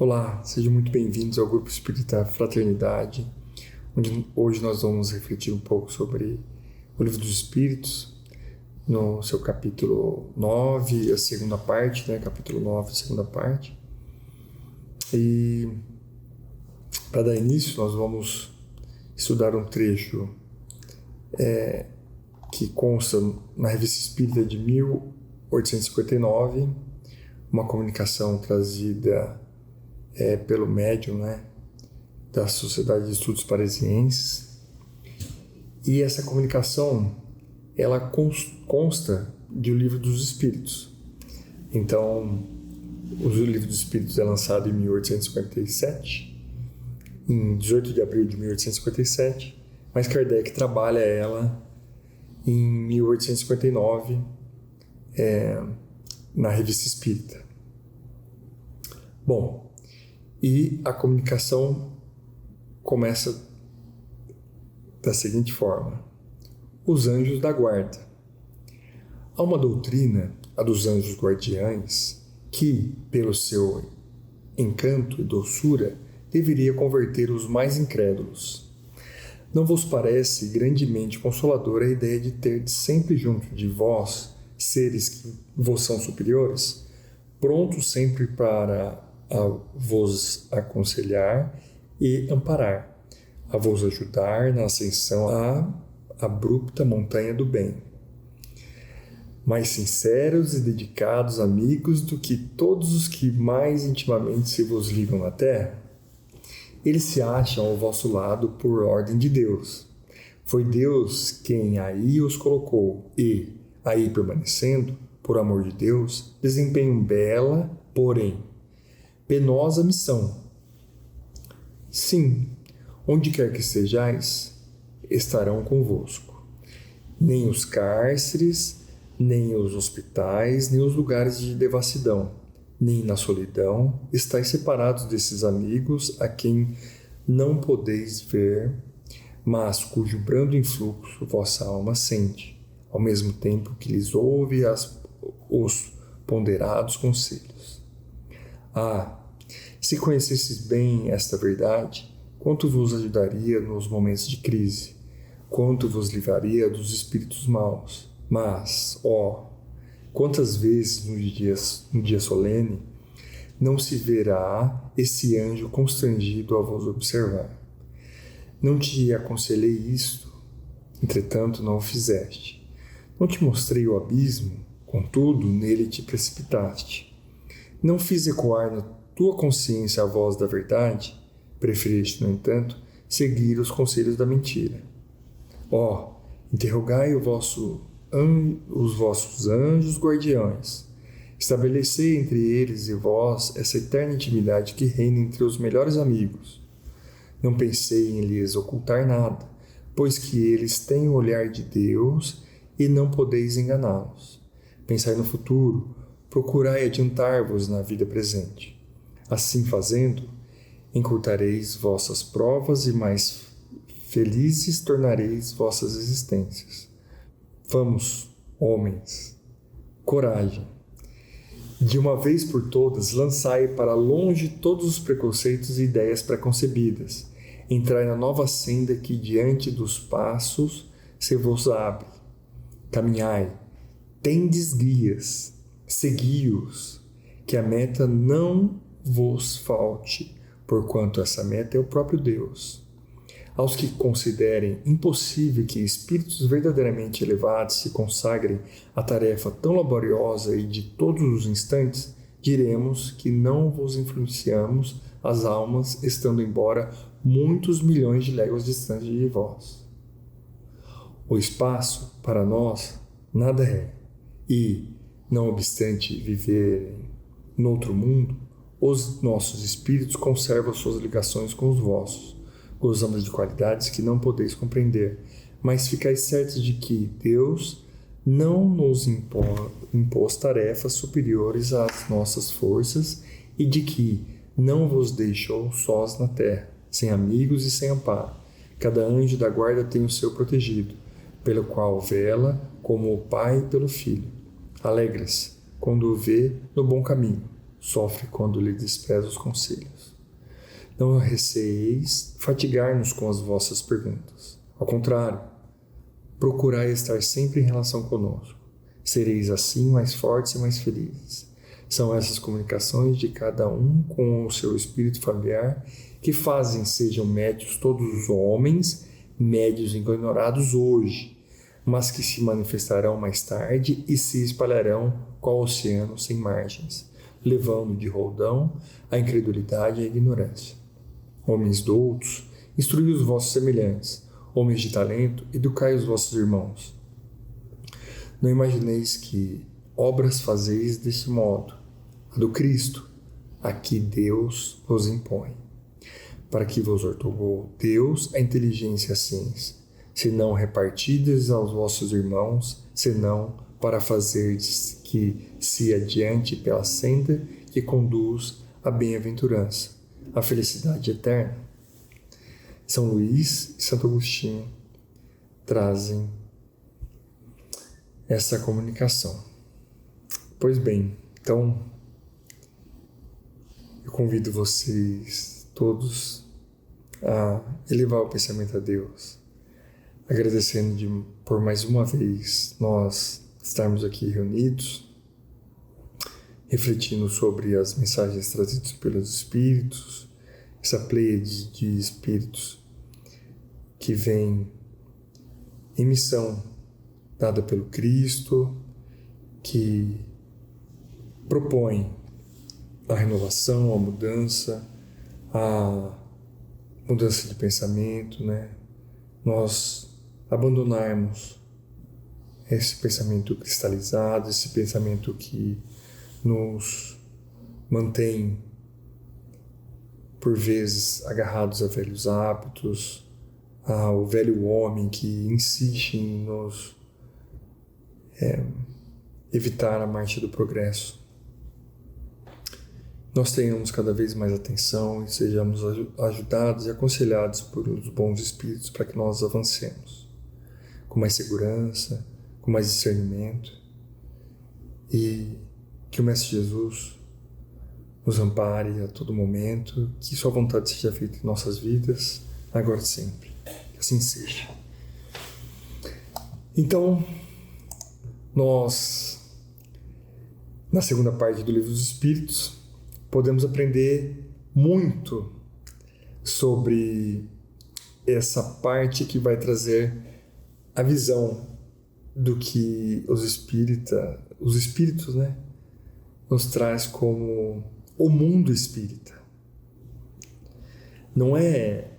Olá, sejam muito bem-vindos ao Grupo Espírita Fraternidade, onde hoje nós vamos refletir um pouco sobre o Livro dos Espíritos, no seu capítulo 9, a segunda parte, capítulo 9, a segunda parte. E para dar início, nós vamos estudar um trecho que consta na Revista Espírita de 1859, uma comunicação trazida pelo médium, da Sociedade de Estudos Parisienses. E essa comunicação, ela consta de O Livro dos Espíritos. Então, o Livro dos Espíritos é lançado em 1857, em 18 de abril de 1857, mas Kardec trabalha ela em 1859, na Revista Espírita. Bom, e a comunicação começa da seguinte forma: os anjos da guarda. Há uma doutrina, a dos anjos guardiães, que, pelo seu encanto e doçura, deveria converter os mais incrédulos. Não vos parece grandemente consoladora a ideia de ter sempre junto de vós seres que vos são superiores, prontos sempre para vos aconselhar e amparar, a vos ajudar na ascensão à abrupta montanha do bem? Mais sinceros e dedicados amigos do que todos os que mais intimamente se vos ligam na terra? Eles se acham ao vosso lado por ordem de Deus. Foi Deus quem aí os colocou e, aí permanecendo, por amor de Deus, desempenham bela, porém penosa missão. Sim, onde quer que sejais, estarão convosco. Nem os cárceres, nem os hospitais, nem os lugares de devassidão, nem na solidão, estáis separados desses amigos a quem não podeis ver, mas cujo brando influxo vossa alma sente, ao mesmo tempo que lhes ouve os ponderados conselhos. Se conhecesseis bem esta verdade, quanto vos ajudaria nos momentos de crise, quanto vos livraria dos espíritos maus. Mas, quantas vezes no dia solene não se verá esse anjo constrangido a vos observar? Não te aconselhei isto, entretanto não o fizeste. Não te mostrei o abismo, contudo nele te precipitaste. Não fiz ecoar na tua consciência a voz da verdade, preferiste, no entanto, seguir os conselhos da mentira. Interrogai os vossos anjos guardiães. Estabelecei entre eles e vós essa eterna intimidade que reina entre os melhores amigos. Não pensei em lhes ocultar nada, pois que eles têm o olhar de Deus e não podeis enganá-los. Pensai no futuro, procurai adiantar-vos na vida presente. Assim fazendo, encurtareis vossas provas e mais felizes tornareis vossas existências. Vamos, homens, coragem. De uma vez por todas, lançai para longe todos os preconceitos e ideias preconcebidas. Entrai na nova senda que diante dos passos se vos abre. Caminhai, tendes guias, segui-os, que a meta não vos falte, porquanto essa meta é o próprio Deus. Aos que considerem impossível que espíritos verdadeiramente elevados se consagrem à tarefa tão laboriosa e de todos os instantes, diremos que não vos influenciamos as almas, estando embora muitos milhões de léguas distantes de vós. O espaço, para nós, nada é, e, não obstante viverem noutro mundo, os nossos espíritos conservam suas ligações com os vossos. Gozamos de qualidades que não podeis compreender, mas ficais certos de que Deus não nos impôs tarefas superiores às nossas forças e de que não vos deixou sós na terra, sem amigos e sem amparo. Cada anjo da guarda tem o seu protegido, pelo qual vela como o pai pelo filho. Alegra-se quando o vê no bom caminho, sofre quando lhe despreza os conselhos. Não receeis fatigar-nos com as vossas perguntas. Ao contrário, procurai estar sempre em relação conosco. Sereis assim mais fortes e mais felizes. São essas comunicações de cada um com o seu espírito familiar que fazem sejam médios todos os homens, médios ignorados hoje, mas que se manifestarão mais tarde e se espalharão qual oceano sem margens, levando de roldão a incredulidade e a ignorância. Homens doutos, instruí os vossos semelhantes, homens de talento, educai os vossos irmãos. Não imagineis que obras fazeis deste modo, a do Cristo, a que Deus vos impõe, para que vos outorgou Deus a inteligência e a ciência, se não repartidas aos vossos irmãos, senão para fazer que se adiante pela senda que conduz à bem-aventurança, à felicidade eterna. São Luís e Santo Agostinho trazem essa comunicação. Pois bem, então eu convido vocês todos a elevar o pensamento a Deus, agradecendo por mais uma vez nós estarmos aqui reunidos, refletindo sobre as mensagens trazidas pelos Espíritos, essa pleiade de Espíritos que vem em missão dada pelo Cristo, que propõe a renovação, a mudança de pensamento, né? Nós abandonarmos esse pensamento cristalizado, esse pensamento que nos mantém, por vezes, agarrados a velhos hábitos, ao velho homem que insiste em nos evitar a marcha do progresso. Nós tenhamos cada vez mais atenção e sejamos ajudados e aconselhados por os bons espíritos para que nós avancemos com mais segurança, com mais discernimento, e que o Mestre Jesus nos ampare a todo momento, que sua vontade seja feita em nossas vidas, agora e sempre. Que assim seja. Então, nós, na segunda parte do Livro dos Espíritos, podemos aprender muito sobre essa parte que vai trazer a visão do que os espíritos, né, nos traz como o mundo espírita. Não é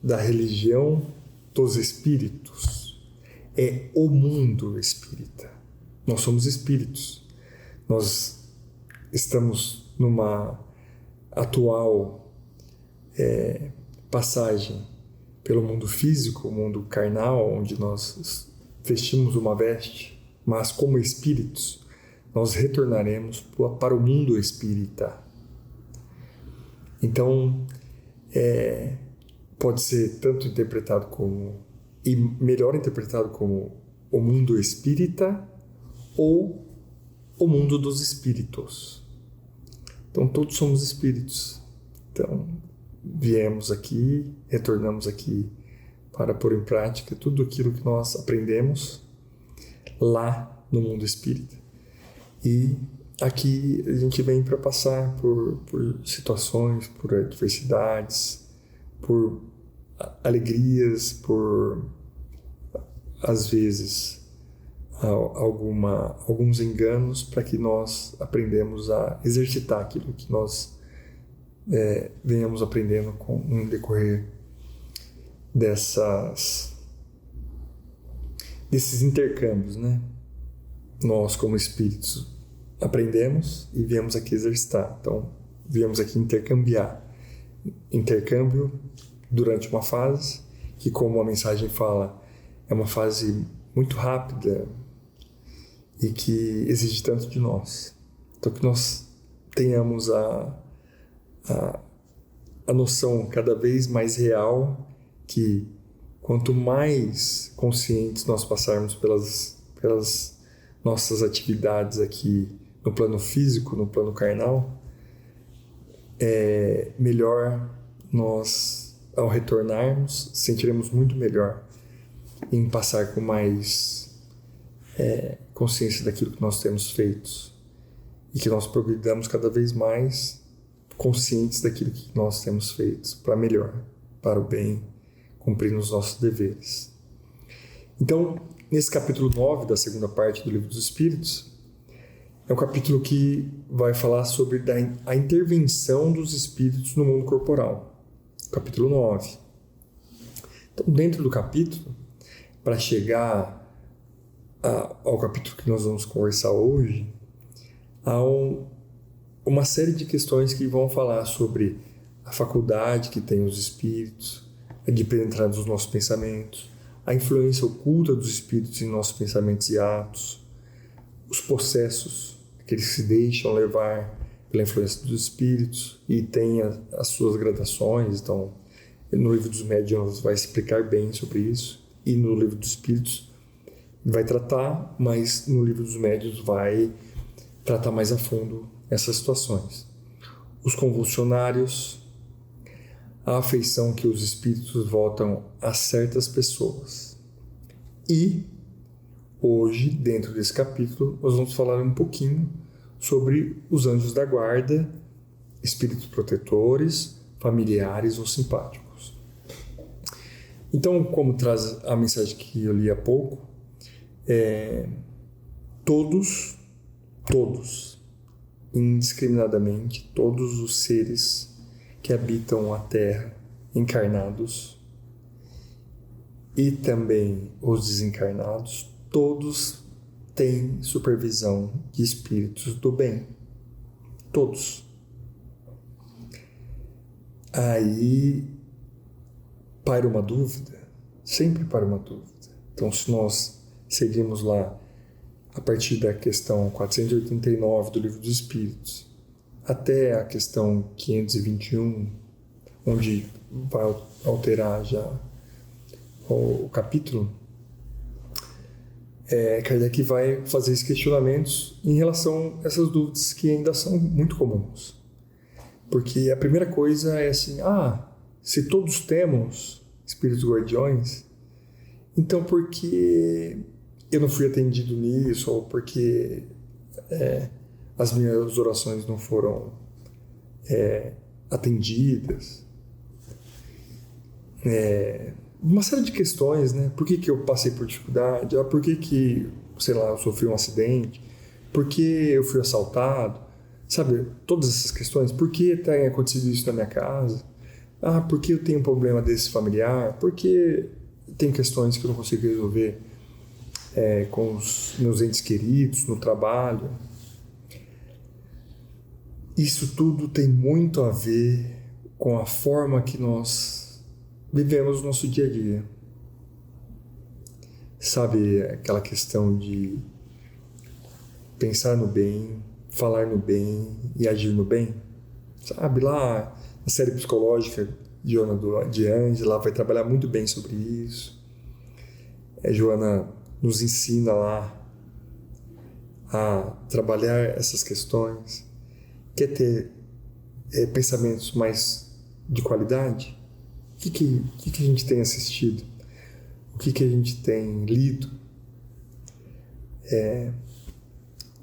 da religião dos espíritos, é o mundo espírita. Nós somos espíritos. Nós estamos numa atual passagem pelo mundo físico, o mundo carnal, onde nós vestimos uma veste, mas como espíritos, nós retornaremos para o mundo espírita. Então, pode ser tanto interpretado como, e melhor interpretado como o mundo espírita ou o mundo dos espíritos. Então, todos somos espíritos. Então, viemos aqui, retornamos aqui para pôr em prática tudo aquilo que nós aprendemos lá no mundo espírita. E aqui a gente vem para passar por situações, por adversidades, por alegrias, por, às vezes, alguns enganos, para que nós aprendamos a exercitar aquilo que nós venhamos aprendendo no decorrer desses intercâmbios, né? Nós, como espíritos, aprendemos e viemos aqui exercitar. Então, viemos aqui intercambiar. Intercâmbio durante uma fase, que, como a mensagem fala, é uma fase muito rápida e que exige tanto de nós. Então, que nós tenhamos a noção cada vez mais real que, quanto mais conscientes nós passarmos pelas nossas atividades aqui no plano físico, no plano carnal, melhor nós, ao retornarmos, sentiremos muito melhor em passar com mais consciência daquilo que nós temos feito e que nós progridamos cada vez mais conscientes daquilo que nós temos feito para melhor, para o bem, cumprindo os nossos deveres. Então, nesse capítulo 9 da segunda parte do Livro dos Espíritos, é um capítulo que vai falar sobre a intervenção dos espíritos no mundo corporal. Capítulo 9. Então, dentro do capítulo, para chegar ao capítulo que nós vamos conversar hoje, há uma série de questões que vão falar sobre a faculdade que tem os espíritos de penetrar nos nossos pensamentos, a influência oculta dos espíritos em nossos pensamentos e atos, os processos, aqueles que se deixam levar pela influência dos espíritos e tem as suas gradações. Então, no Livro dos Médiuns vai explicar bem sobre isso, e no Livro dos Espíritos vai tratar, mas no Livro dos Médiuns vai tratar mais a fundo essas situações. Os convulsionários, a afeição que os espíritos voltam a certas pessoas. E hoje, dentro desse capítulo, nós vamos falar um pouquinho sobre os anjos da guarda, espíritos protetores, familiares ou simpáticos. Então, como traz a mensagem que eu li há pouco, todos, indiscriminadamente, todos os seres que habitam a Terra, encarnados, e também os desencarnados, todos têm supervisão de espíritos do bem. Todos. Aí paira uma dúvida, sempre paira uma dúvida. Então, se nós seguimos lá a partir da questão 489 do Livro dos Espíritos até a questão 521, onde vai alterar já o capítulo, Kardec vai fazer esses questionamentos em relação a essas dúvidas que ainda são muito comuns. Porque a primeira coisa é assim, se todos temos espíritos guardiões, então por que eu não fui atendido nisso, ou porque as minhas orações não foram atendidas? Uma série de questões, né? Por que eu passei por dificuldade? Por que, sei lá, eu sofri um acidente? Por que eu fui assaltado? Sabe, todas essas questões. Por que tem acontecido isso na minha casa? Por que eu tenho um problema desse familiar? Por que tem questões que eu não consigo resolver com os meus entes queridos, no trabalho? Isso tudo tem muito a ver com a forma que nós vivemos o nosso dia a dia. Sabe, aquela questão de pensar no bem, falar no bem e agir no bem? Sabe, lá na série psicológica de Ângela vai trabalhar muito bem sobre isso. Joana nos ensina lá a trabalhar essas questões. Quer ter pensamentos mais de qualidade? O que a gente tem assistido? O que a gente tem lido?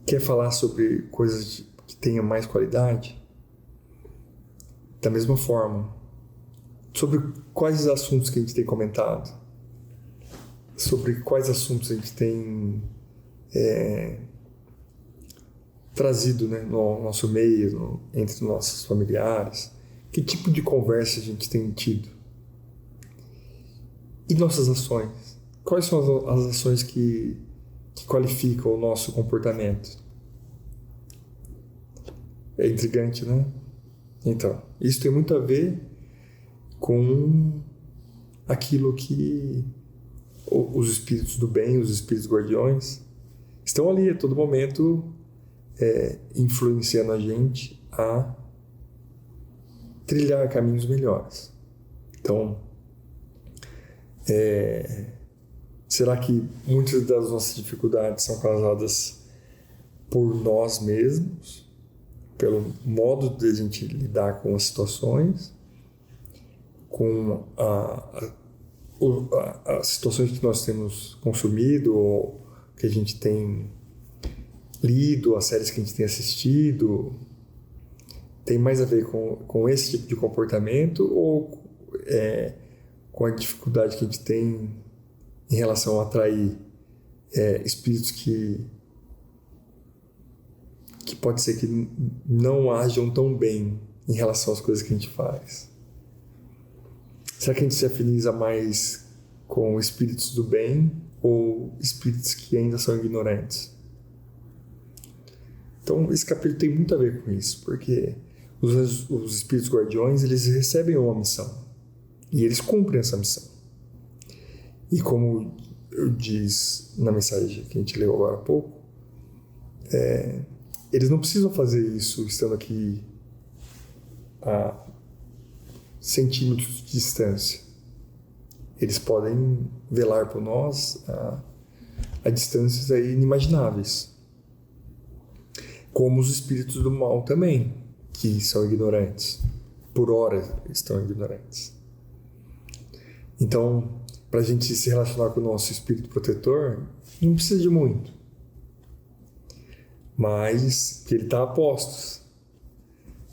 Quer falar sobre coisas que tenham mais qualidade? Da mesma forma, sobre quais assuntos que a gente tem comentado? Sobre quais assuntos a gente tem trazido, né, no nosso meio, entre nossos familiares? Que tipo de conversa a gente tem tido? E nossas ações? Quais são as ações que qualificam o nosso comportamento? É intrigante, né? Então, isso tem muito a ver com aquilo que os espíritos do bem, os espíritos guardiões, estão ali a todo momento influenciando a gente a trilhar caminhos melhores. Então, será que muitas das nossas dificuldades são causadas por nós mesmos? pelo modo de a gente lidar com as situações, com as situações que nós temos consumido, ou que a gente tem lido, as séries que a gente tem assistido, tem mais a ver com esse tipo de comportamento ou com a dificuldade que a gente tem em relação a atrair espíritos que pode ser que não ajam tão bem em relação às coisas que a gente faz? Será que a gente se afiniza mais com espíritos do bem ou espíritos que ainda são ignorantes? Então, esse capítulo tem muito a ver com isso, porque os espíritos guardiões, eles recebem uma missão e eles cumprem essa missão. E como eu disse na mensagem que a gente leu agora há pouco, eles não precisam fazer isso estando aqui a centímetros de distância. Eles podem velar por nós a distâncias aí inimagináveis. Como os espíritos do mal também, que são ignorantes. Por hora estão ignorantes. Então, para a gente se relacionar com o nosso espírito protetor, não precisa de muito. Mas que ele está a postos.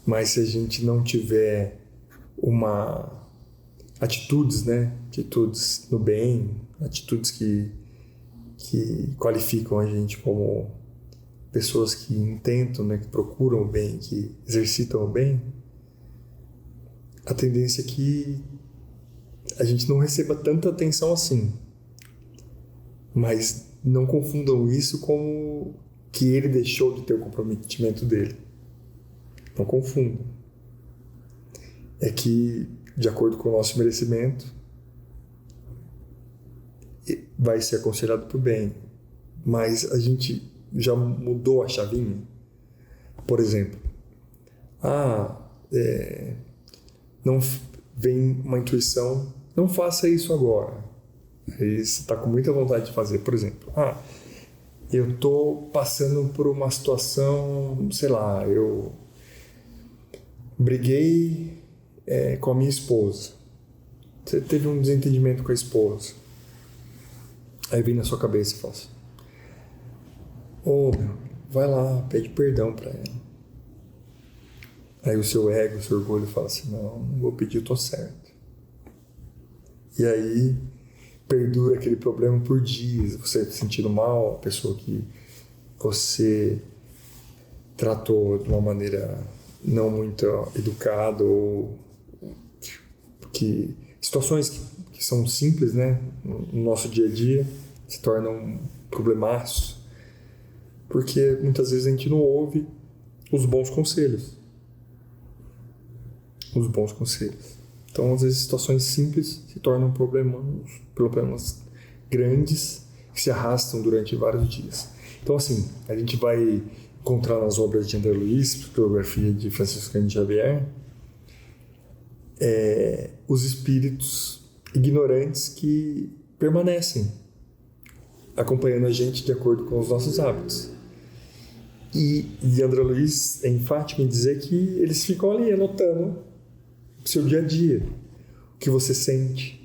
Mas se a gente não tiver atitudes, né? Atitudes no bem, atitudes que qualificam a gente como pessoas que intentam, né? Que procuram o bem, que exercitam o bem, a tendência é que a gente não receba tanta atenção assim. Mas não confundam isso com que ele deixou de ter o comprometimento dele. Não confundam. É que, de acordo com o nosso merecimento, vai ser aconselhado para o bem. Mas a gente já mudou a chavinha. Por exemplo, não vem uma intuição, não faça isso agora. Aí você está com muita vontade de fazer. Por exemplo, eu estou passando por uma situação, sei lá, eu briguei com a minha esposa. Você teve um desentendimento com a esposa. Aí vem na sua cabeça e fala assim: vai lá, pede perdão para ela. Aí o seu ego, o seu orgulho fala assim: não vou pedir, eu tô certo. E aí perdura aquele problema por dias, você se sentindo mal, a pessoa que você tratou de uma maneira não muito educada, ou que situações que são simples, né, no nosso dia a dia, se tornam problemaços, porque muitas vezes a gente não ouve os bons conselhos. Então, às vezes, situações simples se tornam problemas grandes que se arrastam durante vários dias. Então, assim, a gente vai encontrar nas obras de André Luiz, psicografia de Francisco Cândido Xavier, os espíritos ignorantes que permanecem acompanhando a gente de acordo com os nossos hábitos. E André Luiz é enfático em dizer que eles ficam ali anotando o seu dia a dia, o que você sente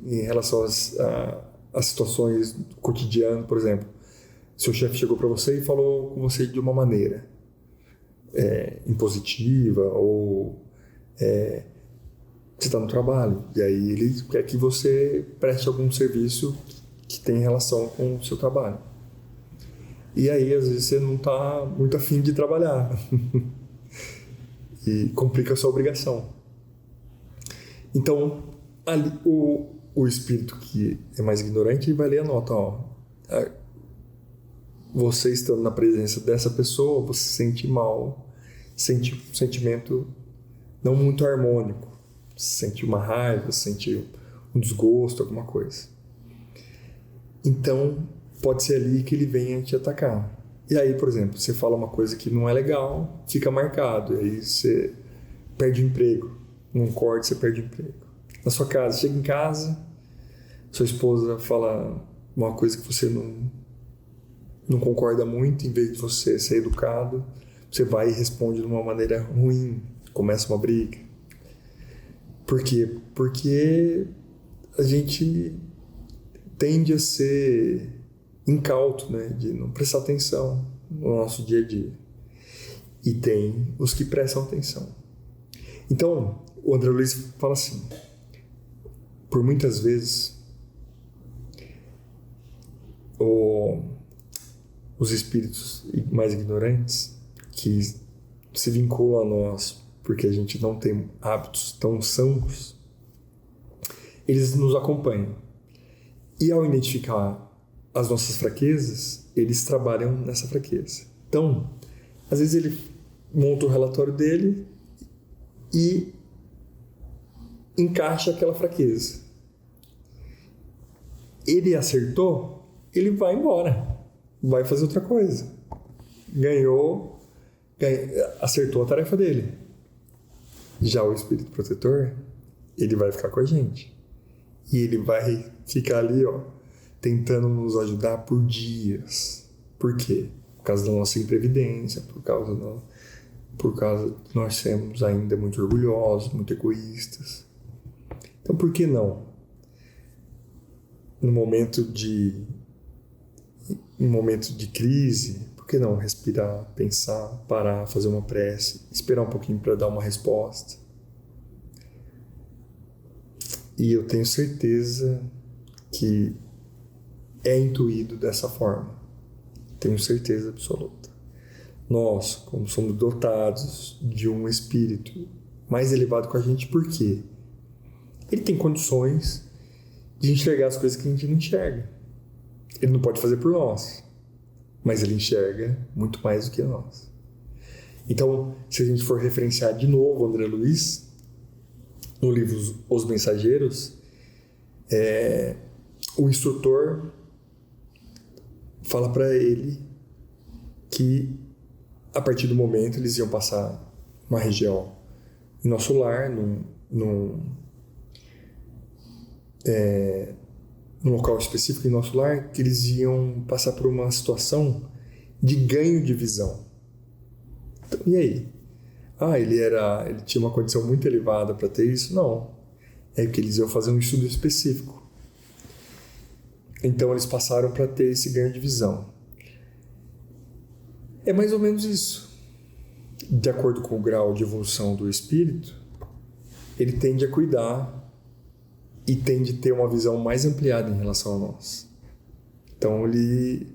em relação às situações do cotidiano. Por exemplo, seu chefe chegou para você e falou com você de uma maneira impositiva, ou você está no trabalho, e aí ele quer que você preste algum serviço que tem relação com o seu trabalho. E aí, às vezes, você não está muito afim de trabalhar. E complica a sua obrigação. Então, ali, o espírito que é mais ignorante vai ler a nota. Você estando na presença dessa pessoa, você se sente mal, sente um sentimento não muito harmônico. Sente uma raiva, sente um desgosto, alguma coisa. Então, pode ser ali que ele venha te atacar. E aí, por exemplo, você fala uma coisa que não é legal, fica marcado, e aí você perde o emprego. Num corte, você perde o emprego. Na sua casa, chega em casa, sua esposa fala uma coisa que você não concorda muito, em vez de você ser educado, você vai e responde de uma maneira ruim, começa uma briga. Por quê? Porque a gente tende a ser incauto, né? De não prestar atenção no nosso dia a dia. E tem os que prestam atenção. Então, o André Luiz fala assim, por muitas vezes, os espíritos mais ignorantes, que se vinculam a nós porque a gente não tem hábitos tão sãos, eles nos acompanham. E ao identificar as nossas fraquezas, eles trabalham nessa fraqueza. Então, às vezes ele monta o relatório dele e encaixa aquela fraqueza. Ele acertou, ele vai embora, vai fazer outra coisa. Acertou a tarefa dele. Já o espírito protetor, ele vai ficar com a gente. E ele vai ficar ali, tentando nos ajudar por dias. Por quê? Por causa da nossa imprevidência, por causa de nós sermos ainda muito orgulhosos, muito egoístas. Então, por que não? No momento de crise, por que não respirar, pensar, parar, fazer uma prece, esperar um pouquinho para dar uma resposta? E eu tenho certeza que é intuído dessa forma. Tenho certeza absoluta. Nós, como somos dotados de um espírito mais elevado com a gente, por quê? Ele tem condições de enxergar as coisas que a gente não enxerga. Ele não pode fazer por nós, mas ele enxerga muito mais do que nós. Então, se a gente for referenciar de novo André Luiz, no livro Os Mensageiros, o instrutor fala para ele que a partir do momento eles iam passar uma região em nosso lar, num local específico em nosso lar, que eles iam passar por uma situação de ganho de visão. Então, e aí? Ele tinha uma condição muito elevada para ter isso? Não. É que eles iam fazer um estudo específico. Então eles passaram para ter esse ganho de visão. É mais ou menos isso. De acordo com o grau de evolução do espírito, ele tende a cuidar e tende a ter uma visão mais ampliada em relação a nós. Então ele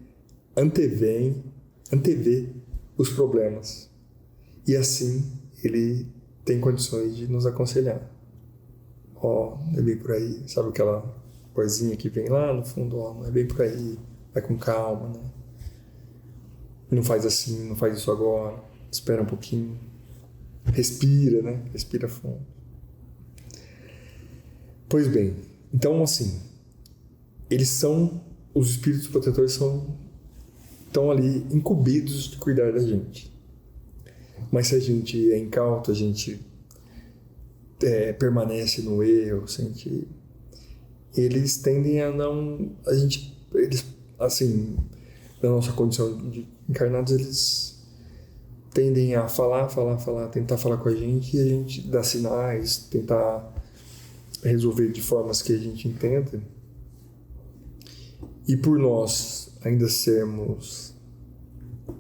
antevê os problemas. E assim ele tem condições de nos aconselhar. Não é bem por aí. Sabe aquela coisinha que vem lá no fundo? Não é bem por aí. Vai com calma, né? Não faz assim, não faz isso agora. Espera um pouquinho. Respira, né? Respira fundo. Pois bem, então assim, os espíritos protetores estão ali incumbidos de cuidar da gente. Mas se a gente é incauto, a gente permanece no erro, eles tendem a não... Eles, assim, na nossa condição de encarnados, eles tendem a falar, tentar falar com a gente, e a gente dá sinais, tentar resolver de formas que a gente entenda. E por nós ainda sermos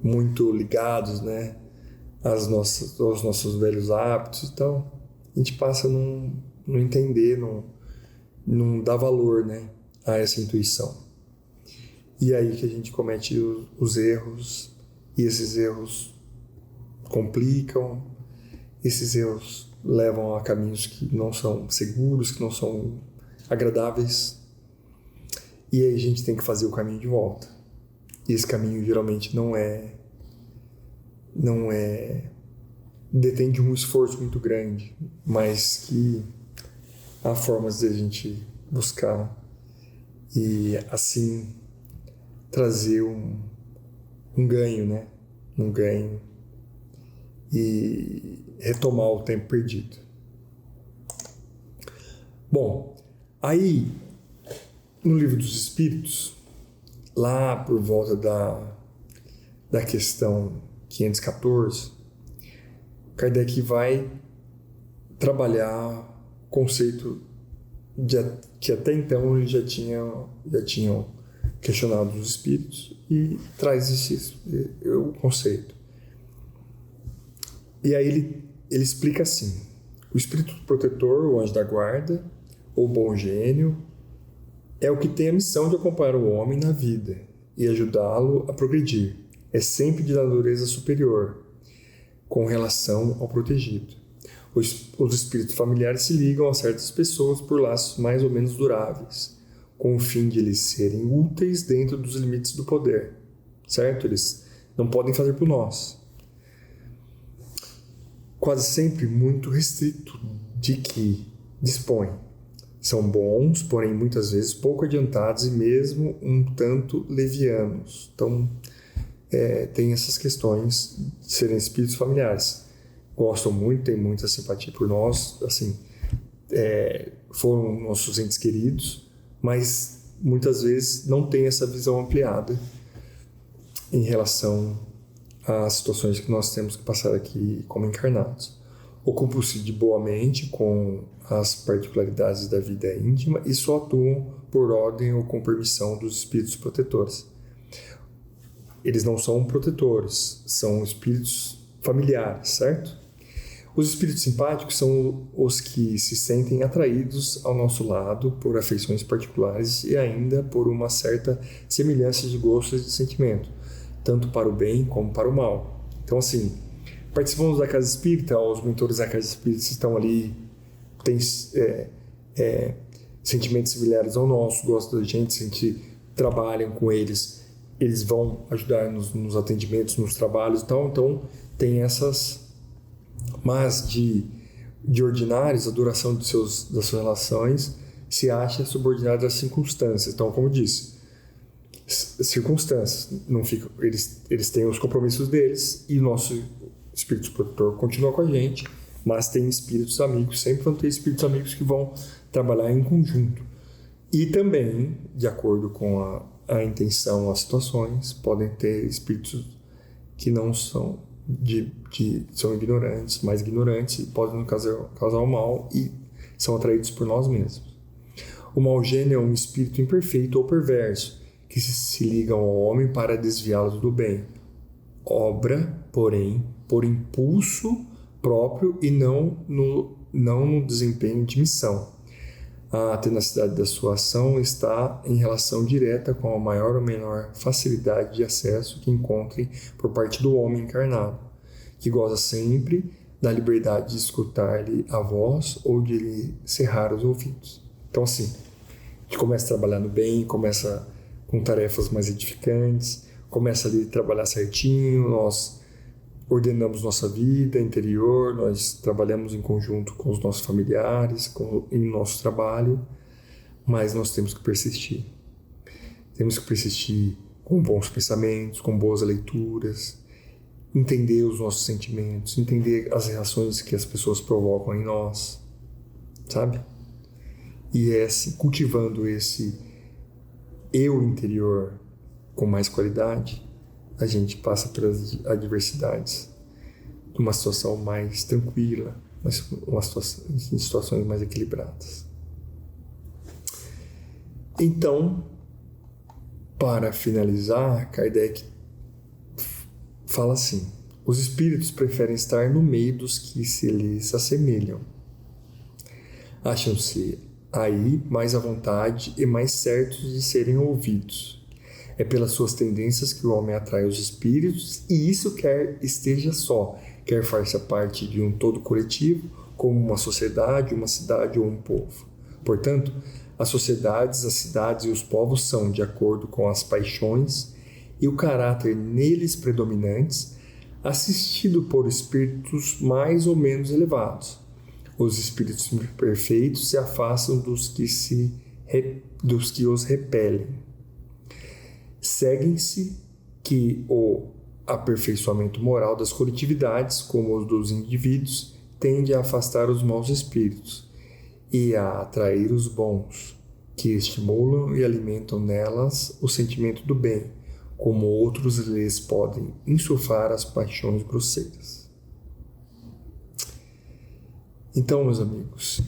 muito ligados, né, aos nossos velhos hábitos, então a gente passa a não entender, não dar valor, né, a essa intuição. E aí que a gente comete os erros, e esses erros complicam, esses erros levam a caminhos que não são seguros, que não são agradáveis, e aí a gente tem que fazer o caminho de volta. E esse caminho geralmente não detém de um esforço muito grande, mas que há formas de a gente buscar e assim trazer um ganho, né? Um ganho e retomar o tempo perdido. Bom, aí no Livro dos Espíritos, lá por volta da questão 514, Kardec vai trabalhar o conceito que até então eles já tinham questionado os espíritos e traz o conceito. E aí ele explica assim: o espírito protetor, o anjo da guarda, ou bom gênio, é o que tem a missão de acompanhar o homem na vida e ajudá-lo a progredir. É sempre de natureza superior, com relação ao protegido. Os espíritos familiares se ligam a certas pessoas por laços mais ou menos duráveis, com o fim de eles serem úteis dentro dos limites do poder, certo? Eles não podem fazer por nós. Quase sempre muito restrito de que dispõem. São bons, porém muitas vezes pouco adiantados e mesmo um tanto levianos. Então, tem essas questões de serem espíritos familiares. Gostam muito, têm muita simpatia por nós, assim, foram nossos entes queridos, mas muitas vezes não têm essa visão ampliada em relação às situações que nós temos que passar aqui como encarnados. Ocupam-se de boa mente com as particularidades da vida íntima e só atuam por ordem ou com permissão dos espíritos protetores. Eles não são protetores, são espíritos familiares, certo? Os espíritos simpáticos são os que se sentem atraídos ao nosso lado por afeições particulares e ainda por uma certa semelhança de gostos e de sentimento, tanto para o bem como para o mal. Então, assim, participamos da casa espírita, os mentores da casa espírita estão ali, têm sentimentos similares ao nosso, gostam da gente, a gente trabalha com eles, eles vão ajudar nos atendimentos, nos trabalhos e tal, então tem essas. Mas de ordinários, a duração das suas relações se acha subordinada às circunstâncias. Então, como disse, circunstâncias, não ficam, eles têm os compromissos deles e o nosso espírito protetor continua com a gente, mas tem espíritos amigos, sempre vão ter espíritos amigos que vão trabalhar em conjunto. E também, de acordo com a intenção, as situações, podem ter espíritos que não são são ignorantes, mais ignorantes, e podem causar o mal e são atraídos por nós mesmos. O mau gênio é um espírito imperfeito ou perverso, que se liga ao homem para desviá-lo do bem. Obra, porém, por impulso próprio e não no desempenho de missão. A tenacidade da sua ação está em relação direta com a maior ou menor facilidade de acesso que encontrem por parte do homem encarnado, que goza sempre da liberdade de escutar-lhe a voz ou de lhe cerrar os ouvidos. Então, assim, a gente começa a trabalhar no bem, começa com tarefas mais edificantes, começa ali a trabalhar certinho, nós ordenamos nossa vida interior, nós trabalhamos em conjunto com os nossos familiares, em nosso trabalho, mas nós temos que persistir. Temos que persistir com bons pensamentos, com boas leituras, entender os nossos sentimentos, entender as reações que as pessoas provocam em nós, sabe? E assim, cultivando esse eu interior com mais qualidade, a gente passa pelas adversidades numa situação mais tranquila, em situações mais equilibradas. Então, para finalizar, Kardec fala assim: os espíritos preferem estar no meio dos que se lhes assemelham. Acham-se aí mais à vontade e mais certos de serem ouvidos. É pelas suas tendências que o homem atrai os espíritos, e isso quer esteja só, quer faça parte de um todo coletivo, como uma sociedade, uma cidade ou um povo. Portanto, as sociedades, as cidades e os povos são, de acordo com as paixões e o caráter neles predominantes, assistido por espíritos mais ou menos elevados. Os espíritos perfeitos se afastam dos que os repelem. Seguem-se que o aperfeiçoamento moral das coletividades, como os dos indivíduos, tende a afastar os maus espíritos e a atrair os bons, que estimulam e alimentam nelas o sentimento do bem, como outros lhes podem insuflar as paixões grosseiras. Então, meus amigos,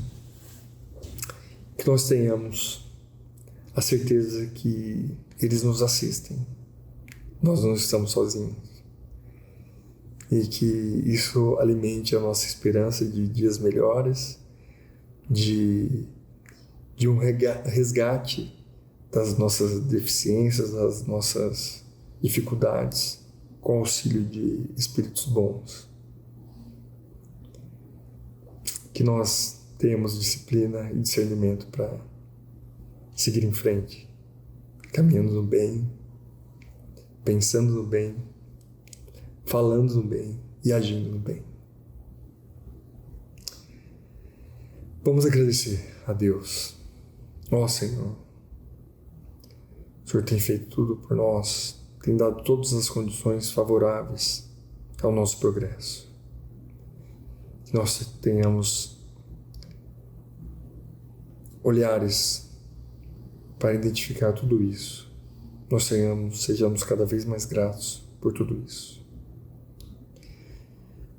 que nós tenhamos a certeza que eles nos assistem. Nós não estamos sozinhos. E que isso alimente a nossa esperança de dias melhores, de um resgate das nossas deficiências, das nossas dificuldades, com auxílio de espíritos bons. Que nós tenhamos disciplina e discernimento para seguir em frente, caminhando no bem, pensando no bem, falando no bem e agindo no bem. Vamos agradecer a Deus. Ó Senhor, o Senhor tem feito tudo por nós, tem dado todas as condições favoráveis ao nosso progresso. Que nós tenhamos olhares para identificar tudo isso. Nós sejamos cada vez mais gratos por tudo isso.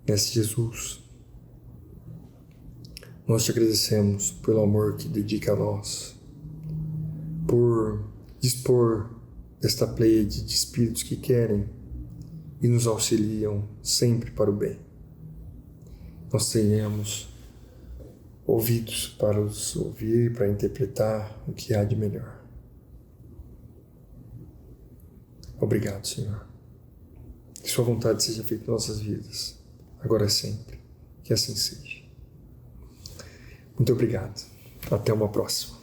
Mestre Jesus, nós te agradecemos pelo amor que dedica a nós, por dispor desta pleiade de espíritos que querem e nos auxiliam sempre para o bem. Nós tenhamos ouvidos para os ouvir, para interpretar o que há de melhor. Obrigado, Senhor. Que sua vontade seja feita em nossas vidas, agora e sempre. Que assim seja. Muito obrigado. Até uma próxima.